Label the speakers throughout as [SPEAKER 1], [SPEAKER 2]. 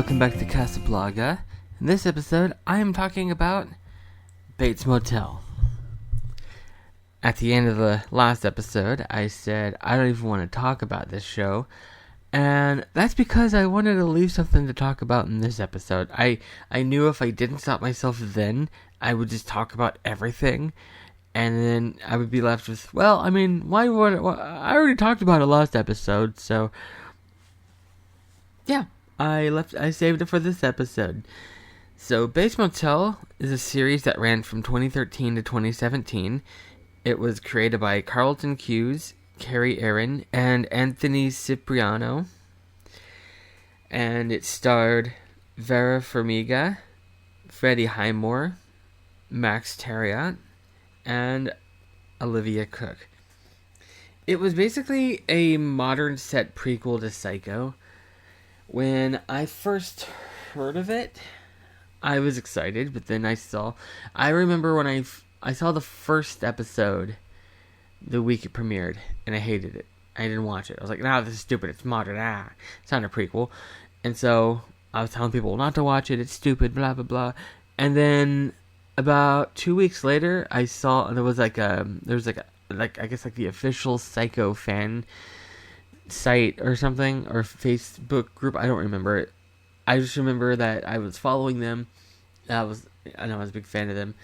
[SPEAKER 1] welcome back to Casablanca. In this episode, I am talking about Bates Motel. At the end of the last episode, I said I don't even want to talk about this show, and that's because I wanted to leave something to talk about in this episode. I knew if I didn't stop myself then, I would just talk about everything, and then I would be left with, well, I mean, why I already talked about it last episode, so yeah. I saved it for this episode. So, Bates Motel is a series that ran from 2013 to 2017. It was created by Carlton Cuse, Kerry Ehrin, and Anthony Cipriano. And it starred Vera Farmiga, Freddie Highmore, Max Thieriot, and Olivia Cooke. It was basically a modern set prequel to Psycho. When I first heard of it, I was excited, but then I remember when I saw the first episode the week it premiered, and I hated it. I didn't watch it. I was like, nah, this is stupid, it's modern, it's not a prequel. And so, I was telling people not to watch it, it's stupid, blah, blah, blah. And then, about 2 weeks later, I saw, there was I guess the official Psycho fan site or something, or Facebook group, I don't remember it. I just remember that I was following them. I was a big fan of them,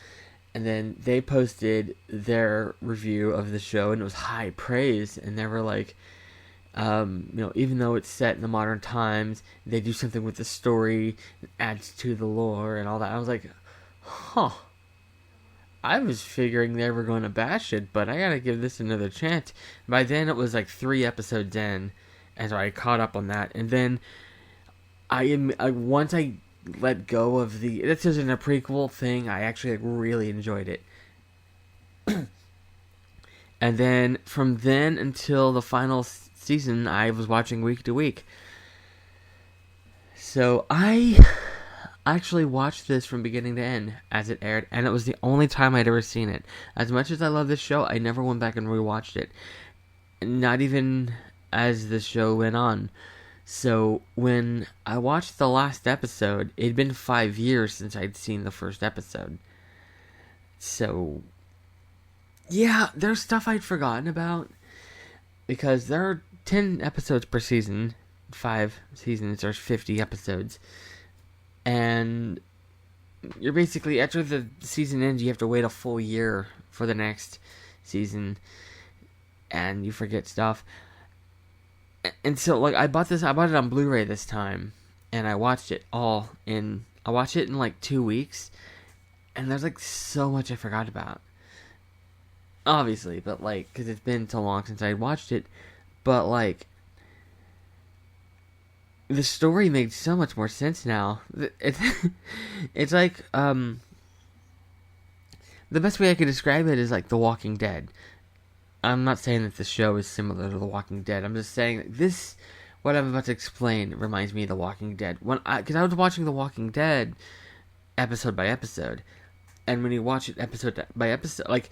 [SPEAKER 1] and then they posted their review of the show, and it was high praise, and they were like, even though it's set in the modern times, they do something with the story, adds to the lore, and all that. I was like, huh. I was figuring they were going to bash it, but I gotta give this another chance. By then, it was like 3 episodes in, and so I caught up on that. And then, once I let go of this isn't a prequel thing, I actually really enjoyed it. And then, from then until the final season, I was watching week to week. So, I actually watched this from beginning to end as it aired, and it was the only time I'd ever seen it. As much as I love this show, I never went back and rewatched it. Not even as the show went on. So, when I watched the last episode, it'd been 5 years since I'd seen the first episode. So, yeah, there's stuff I'd forgotten about, because there are 10 episodes per season. 5 seasons, there's 50 episodes. And you're basically, after the season ends, you have to wait a full year for the next season, and you forget stuff. And so, like, I bought it on Blu-ray this time, and I watched it in like 2 weeks, and there's like so much I forgot about. Obviously, but like, because it's been so long since I watched it, but like, the story makes so much more sense now. It's like, the best way I could describe it is like The Walking Dead. I'm not saying that the show is similar to The Walking Dead. I'm just saying that what I'm about to explain reminds me of The Walking Dead. Because I was watching The Walking Dead episode by episode. And when you watch it episode by episode, like,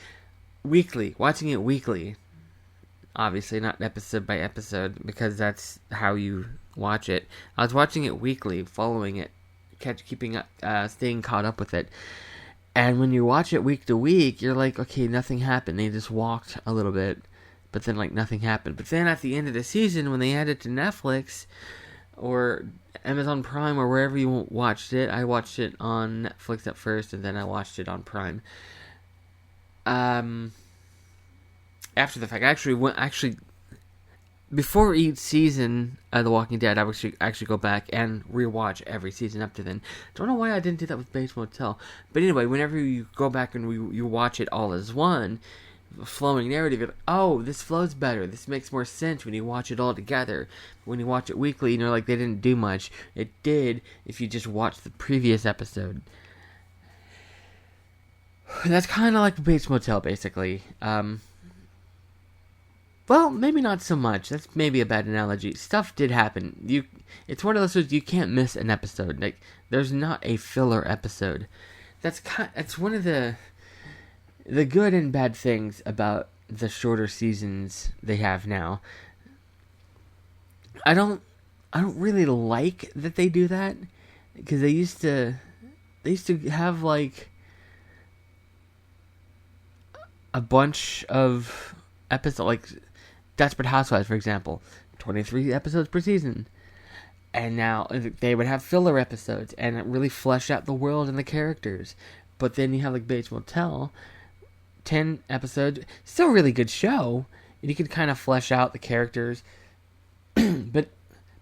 [SPEAKER 1] watching it weekly, obviously not episode by episode, because that's how you watch it. I was watching it weekly, following it, staying caught up with it. And when you watch it week to week, you're like, okay, nothing happened. They just walked a little bit, but then like nothing happened. But then at the end of the season, when they add it to Netflix or Amazon Prime or wherever you watched it, I watched it on Netflix at first, and then I watched it on Prime. After the fact, before each season of The Walking Dead, I would actually go back and rewatch every season up to then. Don't know why I didn't do that with Bates Motel. But anyway, whenever you go back and you watch it all as one, flowing narrative, you're like, oh, this flows better. This makes more sense when you watch it all together. When you watch it weekly and you're like, they didn't do much. It did if you just watched the previous episode. That's kind of like Bates Motel, basically. Well, maybe not so much. That's maybe a bad analogy. Stuff did happen. It's one of those things you can't miss an episode. Like, there's not a filler episode. That's one of the good and bad things about the shorter seasons they have now. I don't really like that they do that, because they used to have like a bunch of episodes, like Desperate Housewives, for example, 23 episodes per season. And now they would have filler episodes and it really flesh out the world and the characters. But then you have like Bates Motel, 10 episodes, still a really good show. And you could kind of flesh out the characters, but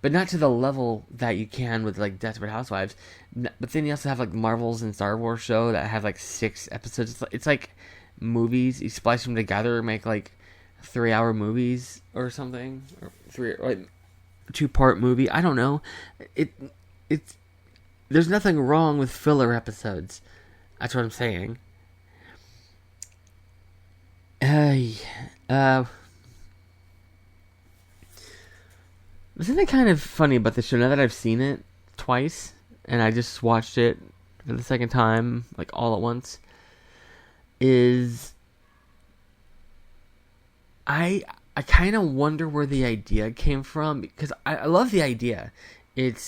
[SPEAKER 1] not to the level that you can with like Desperate Housewives. But then you also have like Marvel's and Star Wars show that have like 6 episodes. It's like movies. You splice them together and make like 3-hour movies or something, or 2-part movie. I don't know. It's there's nothing wrong with filler episodes. That's what I'm saying. Isn't it kind of funny about the show now that I've seen it twice and I just watched it for the second time like all at once? Is I kind of wonder where the idea came from, because I love the idea. It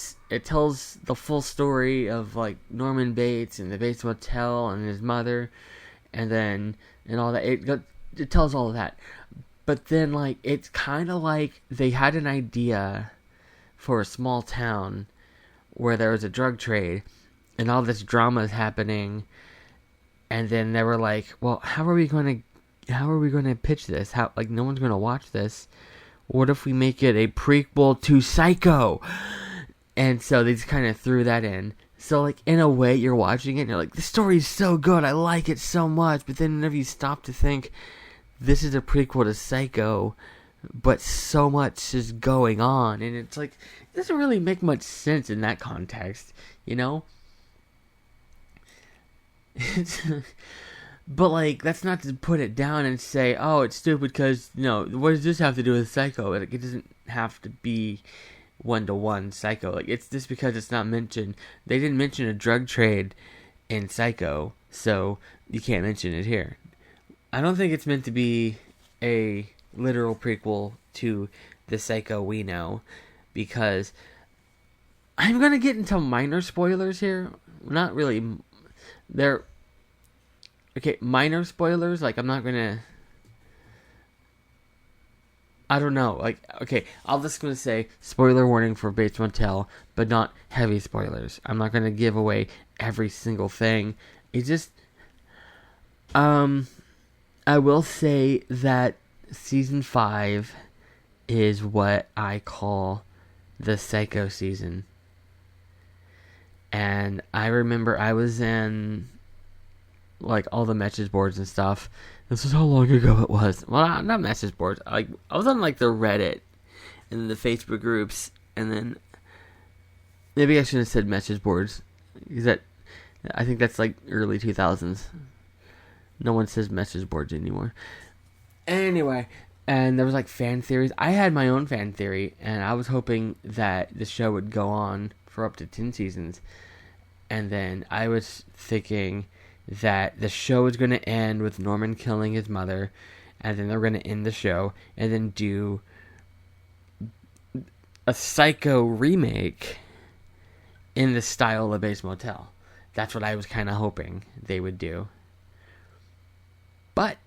[SPEAKER 1] tells the full story of like Norman Bates and the Bates Motel and his mother, and all that. It tells all of that, but then like it's kind of like they had an idea for a small town where there was a drug trade, and all this drama is happening, and then they were like, well, how are we going to pitch this? How, like, no one's going to watch this. What if we make it a prequel to Psycho? And so they just kind of threw that in. So, like, in a way, you're watching it and you're like, the story's so good, I like it so much. But then whenever you stop to think, this is a prequel to Psycho, but so much is going on. And it's like, it doesn't really make much sense in that context, you know? But, like, that's not to put it down and say, oh, it's stupid because, what does this have to do with Psycho? Like, it doesn't have to be one-to-one Psycho. Like, it's just because it's not mentioned. They didn't mention a drug trade in Psycho, so you can't mention it here. I don't think it's meant to be a literal prequel to the Psycho we know, because I'm going to get into minor spoilers here. Not really. They're... Okay, minor spoilers, like, I'm not gonna... I don't know, like, okay, I'm just gonna say, spoiler warning for Bates Motel, but not heavy spoilers. I'm not gonna give away every single thing. It's just... I will say that Season 5 is what I call the Psycho season. And I remember I was in... like all the message boards and stuff. This is how long ago it was. Well, not message boards. Like, I was on like the Reddit and the Facebook groups, and then maybe I shouldn't have said message boards, because I think that's like early 2000s. No one says message boards anymore. Anyway, and there was like fan theories. I had my own fan theory, and I was hoping that the show would go on for up to 10 seasons, and then I was thinking that the show is going to end with Norman killing his mother, and then they're going to end the show, and then do a Psycho remake in the style of Bates Motel. That's what I was kind of hoping they would do. But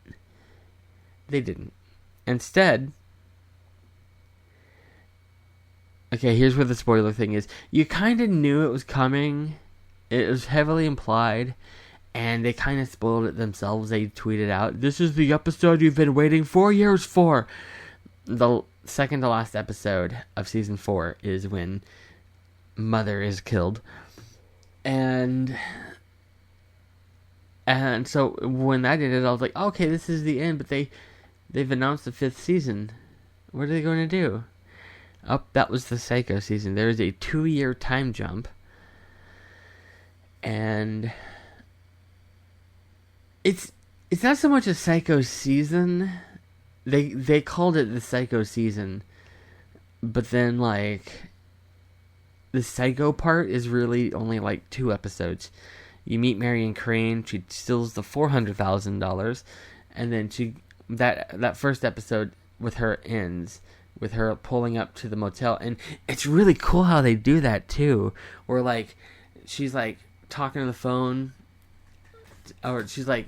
[SPEAKER 1] they didn't. Instead... Okay, here's where the spoiler thing is. You kind of knew it was coming. It was heavily implied. And they kind of spoiled it themselves. They tweeted out, "This is the episode you've been waiting 4 years for." The second to last episode of season 4 is when Mother is killed. And so when I did it, I was like, okay, this is the end. But they've announced the 5th season. What are they going to do? Oh, that was the Psycho season. There is a 2-year time jump. And... It's not so much a Psycho season. They called it the Psycho season, but then like the Psycho part is really only like 2 episodes. You meet Marion Crane. She steals the $400,000, and then that first episode with her ends with her pulling up to the motel, and it's really cool how they do that too. Where like she's like talking on the phone, or she's like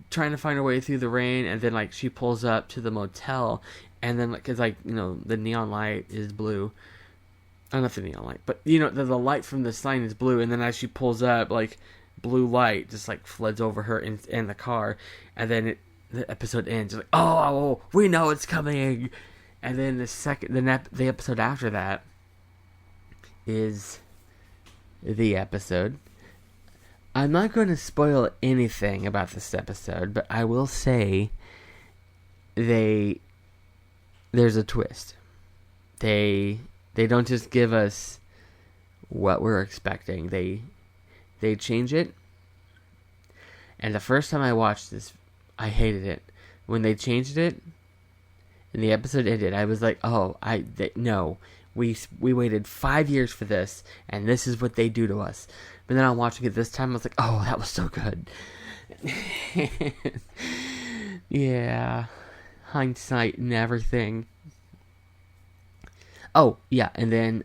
[SPEAKER 1] trying to find her way through the rain, and then like she pulls up to the motel, and then because like the neon light is blue. Oh, not the neon light, but the light from the sign is blue, and then as she pulls up, like blue light just like floods over her in the car, and then the episode ends like, oh, we know it's coming, and then the episode after that is the episode. I'm not going to spoil anything about this episode, but I will say there's a twist. They don't just give us what we're expecting. They change it. And the first time I watched this, I hated it. When they changed it and the episode ended, I was like, no. We waited 5 years for this, and this is what they do to us. But then I'm watching it this time, I was like, oh, that was so good. Yeah. Hindsight and everything. Oh, yeah, and then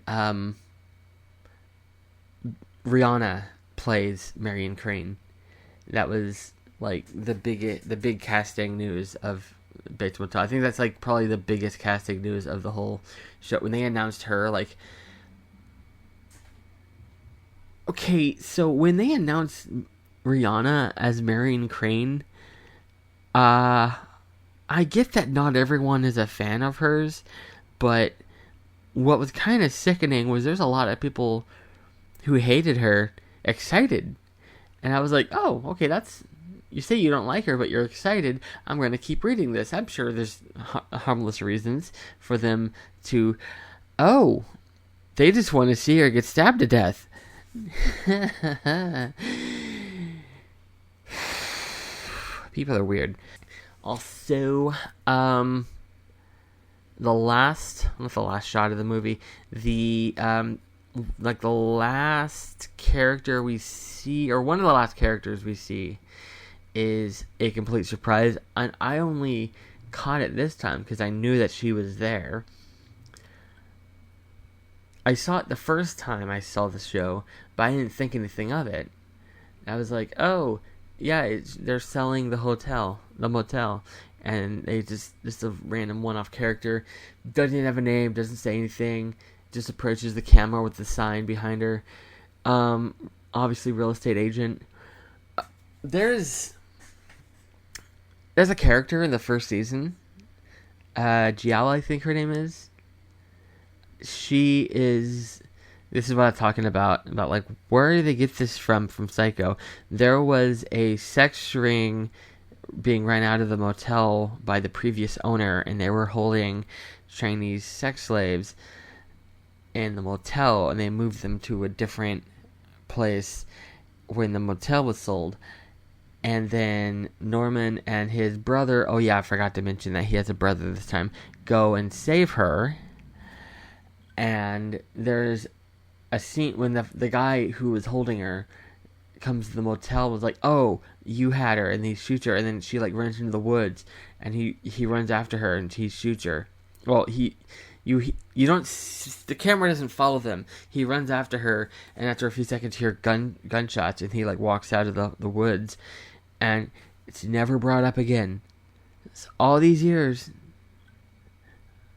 [SPEAKER 1] Rihanna plays Marion Crane. That was like the big casting news of Bates Motel. I think that's like probably the biggest casting news of the whole show. When they announced her, like, okay, so when they announced Rihanna as Marion Crane, I get that not everyone is a fan of hers, but what was kind of sickening was there's a lot of people who hated her excited. And I was like, oh, okay, you say you don't like her, but you're excited. I'm going to keep reading this. I'm sure there's harmless reasons for them to, they just want to see her get stabbed to death. People are weird. Also, not the last shot of the movie, the last character we see, or one of the last characters we see, is a complete surprise. And I only caught it this time because I knew that she was there. I saw it the first time I saw the show, but I didn't think anything of it. I was like, oh, yeah, they're selling the motel, and they just a random one-off character, doesn't have a name, doesn't say anything, just approaches the camera with the sign behind her. Obviously, real estate agent. There's a character in the first season, Giala, I think her name is. She is. This is what I'm talking about like, where did they get this from Psycho? There was a sex ring being run out of the motel by the previous owner, and they were holding Chinese sex slaves in the motel, and they moved them to a different place when the motel was sold. And then Norman and his brother, oh yeah, I forgot to mention that he has a brother this time, go and save her. And there's a scene when the guy who was holding her comes to the motel, was like, oh, you had her, and he shoots her, and then she like runs into the woods, and he runs after her, and he shoots her. Well, you don't, the camera doesn't follow them. He runs after her, and after a few seconds, you hear gunshots, and he like walks out of the woods, and it's never brought up again. It's all these years,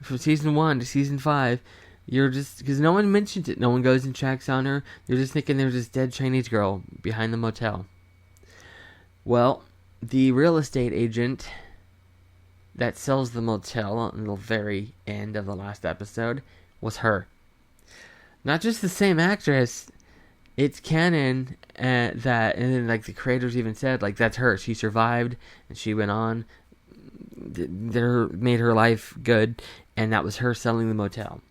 [SPEAKER 1] from season 1 to season 5. You're just, because no one mentions it. No one goes and checks on her. You're just thinking there's this dead Chinese girl behind the motel. Well, the real estate agent that sells the motel in the very end of the last episode was her. Not just the same actress. It's canon and then like the creators even said, like, that's her. She survived and she went on. They made her life good, and that was her selling the motel.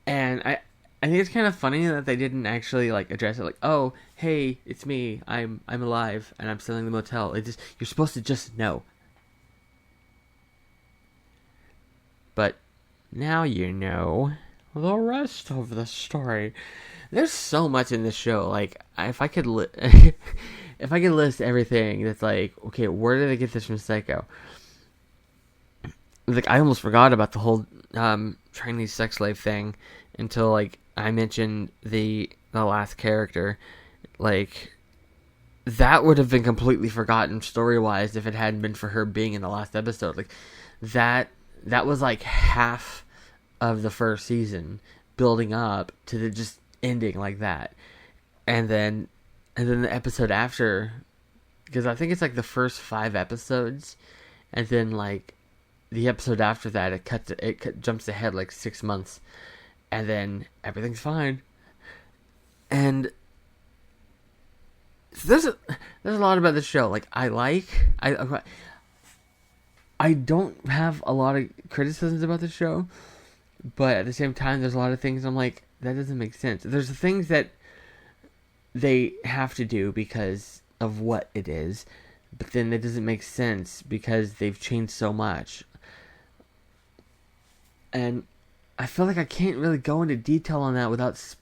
[SPEAKER 1] And I think it's kind of funny that they didn't actually like address it, like, oh, hey, it's me, I'm alive, and I'm selling the motel. You're supposed to just know. But now you know the rest of the story. There's so much in this show. Like, if I could list everything that's like, okay, where did I get this from Psycho? Like, I almost forgot about the whole Chinese sex slave thing until like I mentioned the last character, like, that would have been completely forgotten story-wise if it hadn't been for her being in the last episode. Like, that was like half of the first season building up to the just ending like that. And then the episode after, because I think it's like the first 5 episodes, and then like the episode after that, it jumps ahead like 6 months, and then everything's fine. And there's a lot about this show. Like, I don't have a lot of criticisms about the show, but at the same time, there's a lot of things I'm like, that doesn't make sense. There's the things that they have to do because of what it is, but then it doesn't make sense because they've changed so much. And I feel like I can't really go into detail on that without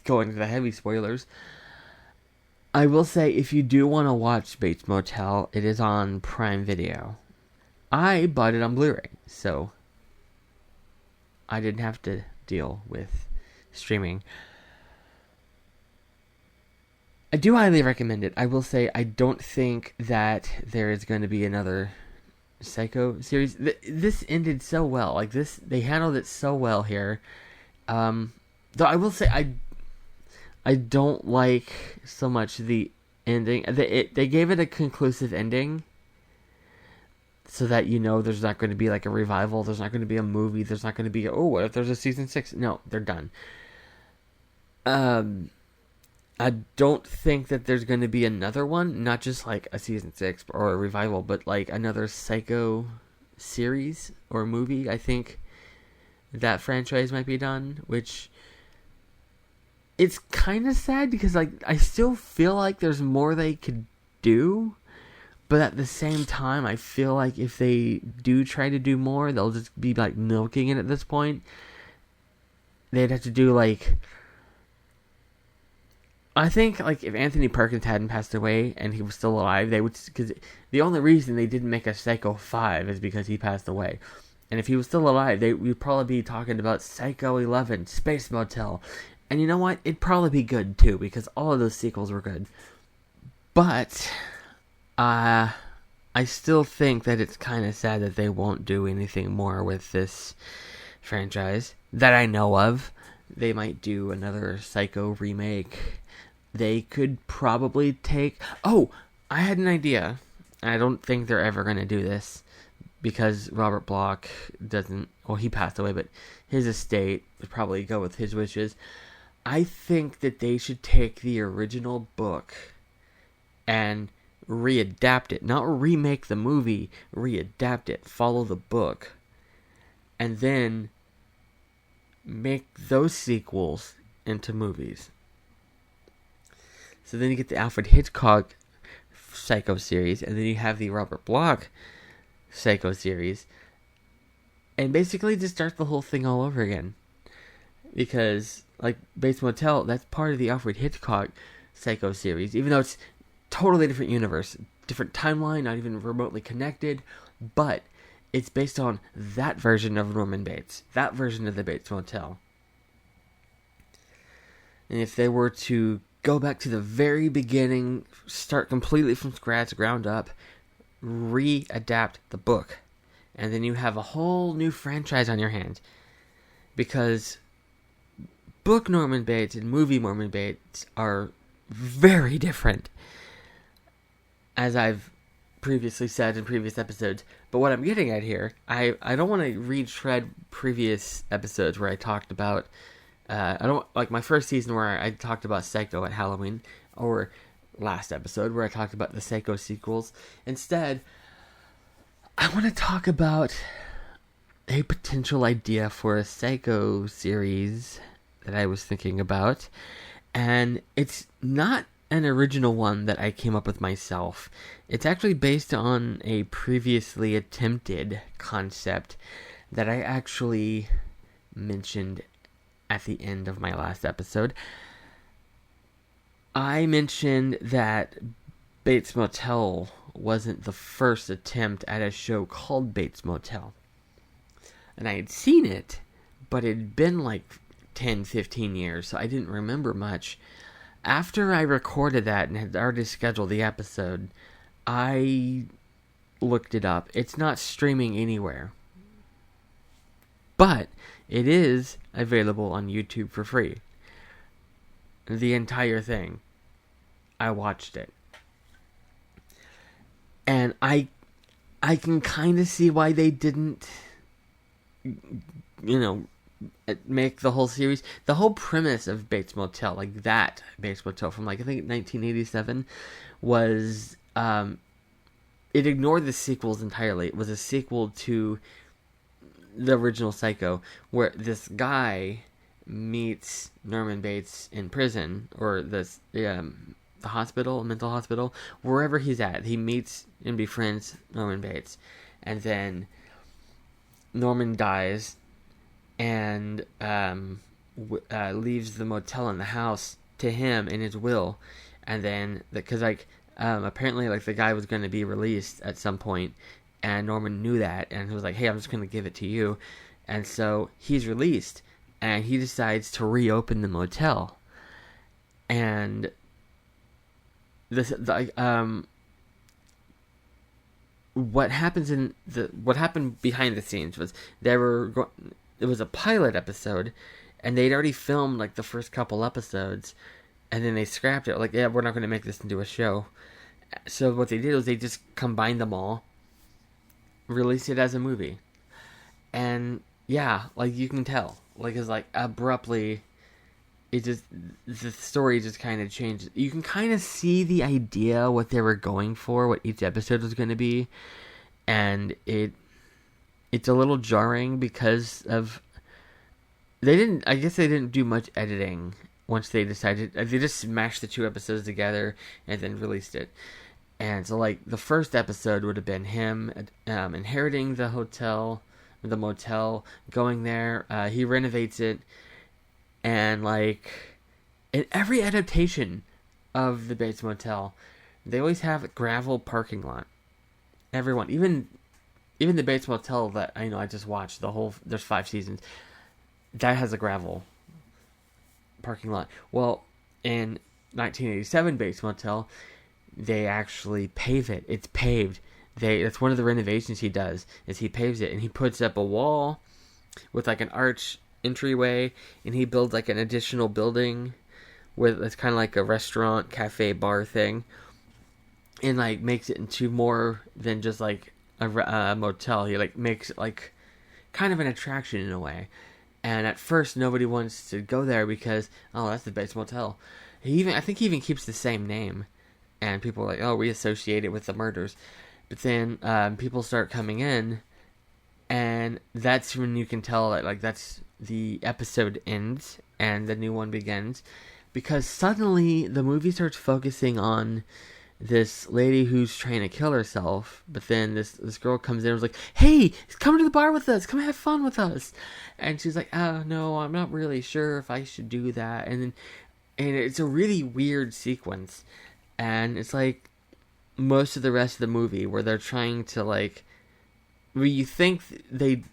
[SPEAKER 1] going into the heavy spoilers. I will say, if you do want to watch Bates Motel, it is on Prime Video. I bought it on Blu-ray, so I didn't have to deal with streaming. I do highly recommend it. I will say, I don't think that there is going to be another Psycho series. This ended so well. Like, they handled it so well here. Though I will say, I don't like so much the ending. They gave it a conclusive ending, so that there's not going to be like a revival. There's not going to be a movie. There's not going to be what if there's a season 6? No, they're done. I don't think that there's going to be another one, not just like a season 6 or a revival, but like another Psycho series or movie. I think that franchise might be done, which it's kind of sad because like I still feel like there's more they could do, but at the same time, I feel like if they do try to do more, they'll just be like milking it at this point. They'd have to do like, I think, like, if Anthony Perkins hadn't passed away and he was still alive, they would, because the only reason they didn't make a Psycho 5 is because he passed away. And if he was still alive, we'd probably be talking about Psycho 11, Space Motel. And you know what? It'd probably be good, too, because all of those sequels were good. But I still think that it's kind of sad that they won't do anything more with this franchise that I know of. They might do another Psycho remake. They could probably take... Oh, I had an idea. I don't think they're ever going to do this because Robert Bloch doesn't... Well, he passed away, but his estate would probably go with his wishes. I think that they should take the original book and readapt it. Not remake the movie, readapt it. Follow the book. And then make those sequels into movies. So then you get the Alfred Hitchcock Psycho series, and then you have the Robert Bloch Psycho series, and basically just start the whole thing all over again. Because, like, Bates Motel, that's part of the Alfred Hitchcock Psycho series, even though it's totally different universe, different timeline, not even remotely connected, but it's based on that version of Norman Bates, that version of the Bates Motel. And if they were to go back to the very beginning, start completely from scratch, ground up, readapt the book, and then you have a whole new franchise on your hands. Because book Norman Bates and movie Norman Bates are very different, as I've previously said in previous episodes. But what I'm getting at here, I don't want to retread previous episodes where I talked about I don't like my first season where I talked about Psycho at Halloween, or last episode where I talked about the Psycho sequels. Instead, I want to talk about a potential idea for a Psycho series that I was thinking about, and it's not an original one that I came up with myself. It's actually based on a previously attempted concept that I actually mentioned at the end of my last episode. I mentioned that Bates Motel wasn't the first attempt at a show called Bates Motel. And I had seen it, but it had been like 10, 15 years, so I didn't remember much. After I recorded that and had already scheduled the episode, I looked it up. It's not streaming anywhere, but it is available on YouTube for free. The entire thing. I watched it. And I can kind of see why they didn't, make the whole series. The whole premise of Bates Motel, like that Bates Motel from, like, I think 1987, was, it ignored the sequels entirely. It was a sequel to the original Psycho, where this guy meets Norman Bates in prison, or the hospital, mental hospital, wherever he's at. He meets and befriends Norman Bates, and then Norman dies, and leaves the motel and the house to him in his will, and then because apparently, like, the guy was going to be released at some point, and Norman knew that, and he was like, hey, I'm just going to give it to you. And so he's released, and he decides to reopen the motel. And what happened behind the scenes was it was a pilot episode, and they'd already filmed, like, the first couple episodes, and then they scrapped it. Like, yeah, we're not going to make this into a show. So what they did was they just combined them all, released it as a movie. And yeah, like, you can tell, like, it's like abruptly, the story just kind of changed. You can kind of see the idea, what they were going for, what each episode was going to be, and it's a little jarring because of they didn't do much editing. Once they decided, they just smashed the two episodes together and then released it. And so, like, the first episode would have been him inheriting the motel, going there. He renovates it, and, like, in every adaptation of the Bates Motel, they always have a gravel parking lot. Everyone, even the Bates Motel that I just watched, there's 5 seasons, that has a gravel parking lot. Well, in 1987 Bates Motel, they actually pave it. It's paved. That's one of the renovations he does, is he paves it, and he puts up a wall with, like, an arch entryway, and he builds, like, an additional building with it's kind of like a restaurant, cafe, bar thing, and, like, makes it into more than just, like, a motel. He, like, makes it, like, kind of an attraction in a way. And at first, nobody wants to go there because, oh, that's the Bates Motel. I think he even keeps the same name. And people are like, oh, we associate it with the murders. But then people start coming in, and that's when you can tell that, like, that's the episode ends and the new one begins. Because suddenly the movie starts focusing on this lady who's trying to kill herself, but then this girl comes in and was like, hey, come to the bar with us, come have fun with us. And she's like, oh, no, I'm not really sure if I should do that. And it's a really weird sequence, and it's like most of the rest of the movie where they're trying to, like, where you think they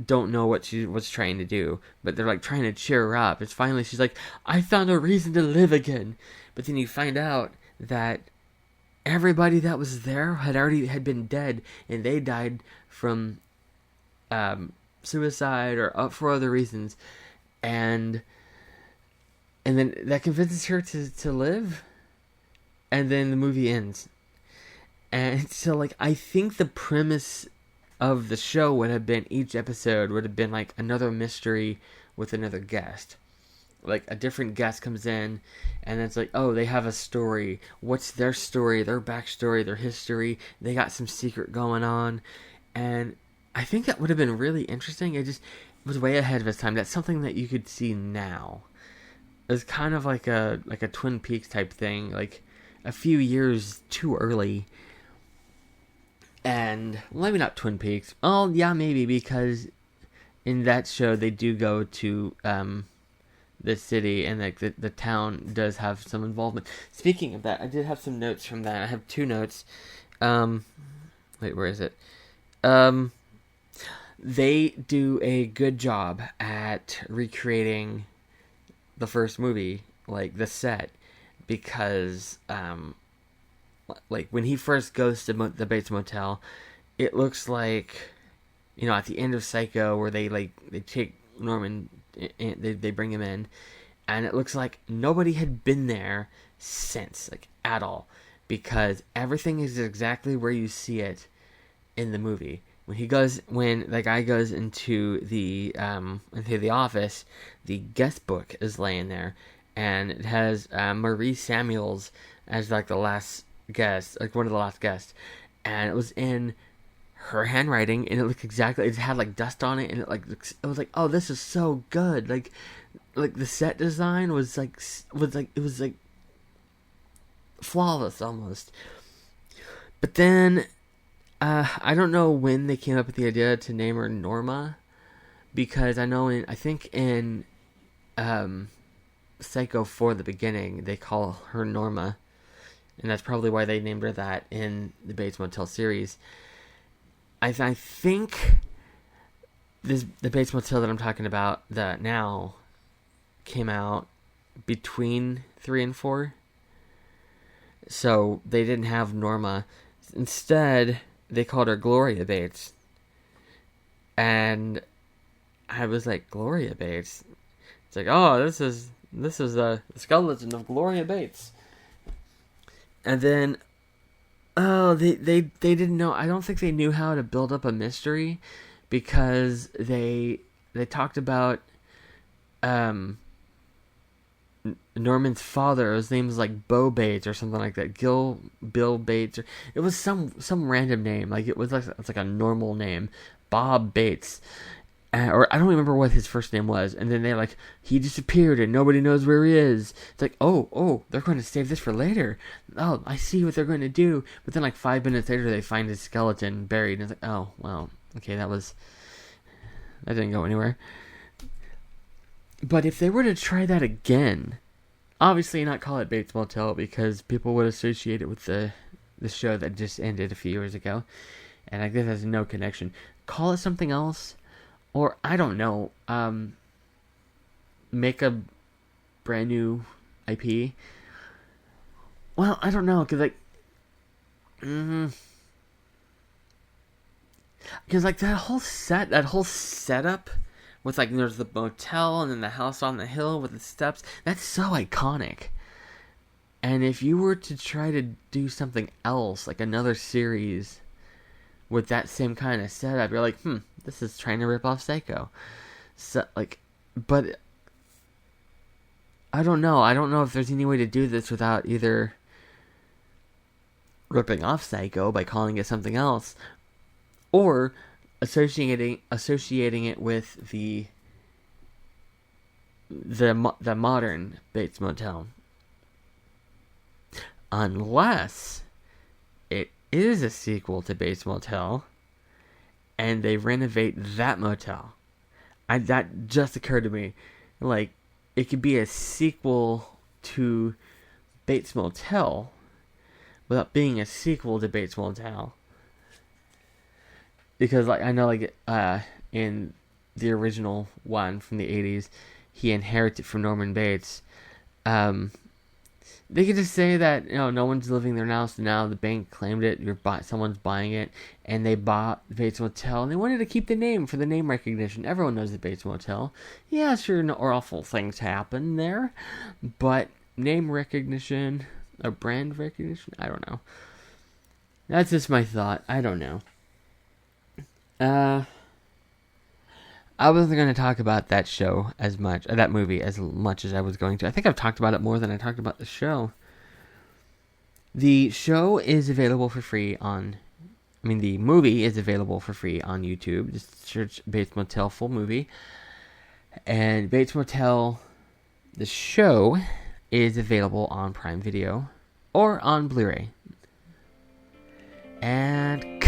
[SPEAKER 1] don't know what she was trying to do, but they're, like, trying to cheer her up. It's finally, she's like, I found a reason to live again. But then you find out that everybody that was there had been dead, and they died from suicide or for other reasons, and then that convinces her to live, and then the movie ends. And so, like, I think the premise of the show would have been, each episode would have been, like, another mystery with another guest. Like, a different guest comes in, and it's like, oh, they have a story. What's their story, their backstory, their history? They got some secret going on. And I think that would have been really interesting. It was way ahead of its time. That's something that you could see now. It's kind of like a Twin Peaks type thing, like a few years too early. And, well, maybe not Twin Peaks. Oh, yeah, maybe, because in that show they do go to the city, and, like, the town does have some involvement. Speaking of that, I did have some notes from that. I have 2 notes. Wait, where is it? they do a good job at recreating the first movie, like the set, because like when he first goes to the Bates Motel, it looks like, at the end of Psycho, where they take Norman, they bring him in, and it looks like nobody had been there since, like, at all, because everything is exactly where you see it in the movie. When the guy goes into the office, the guest book is laying there, and it has Marie Samuels as like the last guest, like one of the last guests, and it was in her handwriting, and it looked exactly. It had like dust on it, and it was like, oh, this is so good. Like the set design was like flawless almost. But then I don't know when they came up with the idea to name her Norma, because I think in Psycho 4, the beginning, they call her Norma, and that's probably why they named her that in the Bates Motel series. I think the Bates Motel that I'm talking about that now came out between 3 and 4, so they didn't have Norma. Instead, they called her Gloria Bates. And I was like, Gloria Bates? It's like, oh, this is the skeleton of Gloria Bates. And then, oh, they didn't know. I don't think they knew how to build up a mystery, because they talked about Norman's father. His name was like Bo Bates or something like that. Bill Bates. It was some random name. Like, it's like a normal name. Bob Bates. Or I don't remember what his first name was. And then they're like, he disappeared and nobody knows where he is. It's like, oh, they're going to save this for later. Oh, I see what they're going to do. But then like 5 minutes later, they find his skeleton buried. And it's like, oh, well, okay, that didn't go anywhere. But if they were to try that again, obviously not call it Bates Motel, because people would associate it with the show that just ended a few years ago, and I guess has no connection. Call it something else, or I don't know, make a brand new IP. Well, I don't know, because that whole setup, with like there's the motel and then the house on the hill with the steps. That's so iconic. And if you were to try to do something else, like another series with that same kind of setup, you're like, this is trying to rip off Psycho. So but I don't know. I don't know if there's any way to do this without either ripping off Psycho by calling it something else, or associating it with the modern Bates Motel, unless it is a sequel to Bates Motel and they renovate that motel. That just occurred to me. Like, it could be a sequel to Bates Motel without being a sequel to Bates Motel. Because, like, I know, like, in the original one from the 80s, he inherited from Norman Bates. They could just say that, no one's living there now, so now the bank claimed it, someone's buying it, and they bought Bates Motel, and they wanted to keep the name for the name recognition. Everyone knows the Bates Motel. Yeah, sure, no awful things happen there, but name recognition, or brand recognition, I don't know. That's just my thought. I don't know. I wasn't going to talk about that movie as much as I was going to. I think I've talked about it more than I talked about the show. The show is available for free the movie is available for free on YouTube. Just search Bates Motel full movie. And Bates Motel, the show, is available on Prime Video or on Blu-ray. And